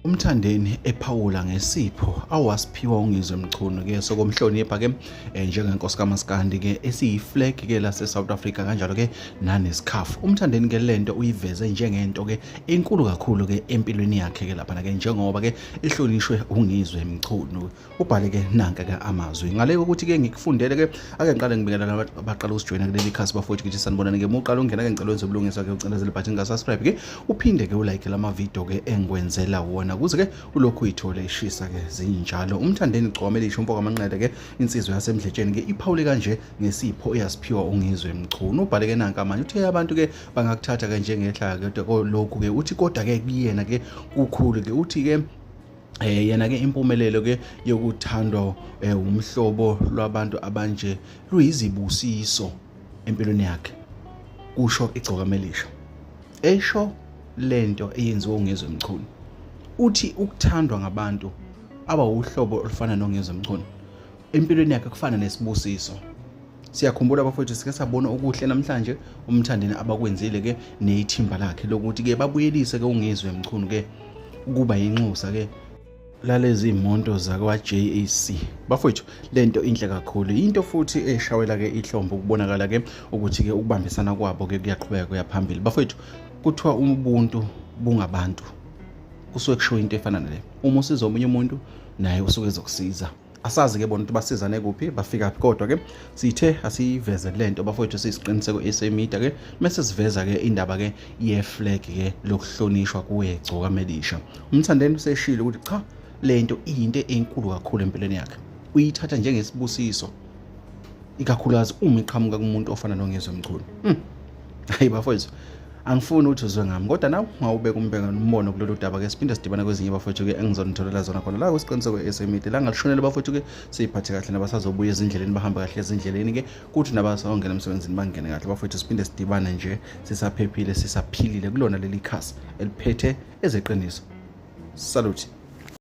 Umthandeni ephawula ngesipho awasiphiwa uNgizwe Mchunu sokumhlonipha njengenkosi kaMaskandi esiyiflag lase South Africa kanjalo nanesikhafu. Umthandeni lento uyiveze njengento enkulu kakhulu empilweni yakhe lapha njengoba ehlonishwe uNgizwe Mchunu. Ubhale nanka amazwi ngale ukuthi ngikufundele ake ngiqale ngibingelela abaqala usijoyina kuleli khasi bafowethu ukuthi sanibonani muqala ungena ngicela wenze ubulungiswa ucindezela ibutton ka-subscribe uphinde ulike lama video engikwenzela wona kuze ulokhu uyithole ishisa zinjalo. Umthandeni Gcwamelisha umfoko kaManqele insizwe yasemdletsheni iphawule kanje ngesipho eyasiphiwa uNgizwe Mchunu. Ubhale nanka manje uthi abantu bangakuthatha njengehlaka kodwa lokhu uthi kodwa kuyena kukhulu uthi yena impumelelo yokuthandwa umhlobo lwabantu abanje luyizibusiso empilweni yakhe, kusho iGcwamelisha esho lento eyenziwa uNgizwe Mchunu. Uthi ukuthandwa ngabantu abawuhlobo olufana noNgizwe Mchunu empilweni yakhe kufana nesibusiso. Siyakhumbula abafowethu sike sabona okuhle namhlanje umthandeni abakwenzile nethimba lakhe lokuthi babuyelise uNgizwe Mchunu kuba yinxusa lalezi imonto zakwa JAC. Bafowethu lento inhle kakhulu into futhi eshawela ihlombe ukubonakala ukuthi ukubambisana kwabo kuyaqhubeka kuyaphambili. Bafowethu kuthiwa ubuntu bungabantu kusuke kusho into efana nale. Uma usiza omunye umuntu naye usuke ezokusiza. Asazi bona ukuthi basizane kuphi bafika kodwa sithe asiveze lento bafowethu sisiqiniseko SA Media mase siveza indaba yeflag lokuhlonishwa kuGcwamelisha. Umthandeni useshilo ukuthi cha lento iyinto enkulu kakhulu empilweni yakhe. Uyithatha njengesibusiso ikakhulukazi uma iqhamuka kumuntu ofana noNgizwe Mchunu. Hayi bafowethu angifuni ukuthi uzwe ngami kodwa nawe ngawubeka umbheka nombono kulolu daba siphinde sidibana kwezinye bafowethu engizonitholela zona khona la kwesiqiniseko SA Media la ngalishonela bafowethu siyiphathe kahle nabasazobuya ezindleleni bahamba kahle ezindleleni kuthi nabasawongena emsebenzini bangene kahle bafowethu siphinde sidibana nje sisaphephile sisaphilile kulona leli khasi eliphethe ezeqiniso. Salute.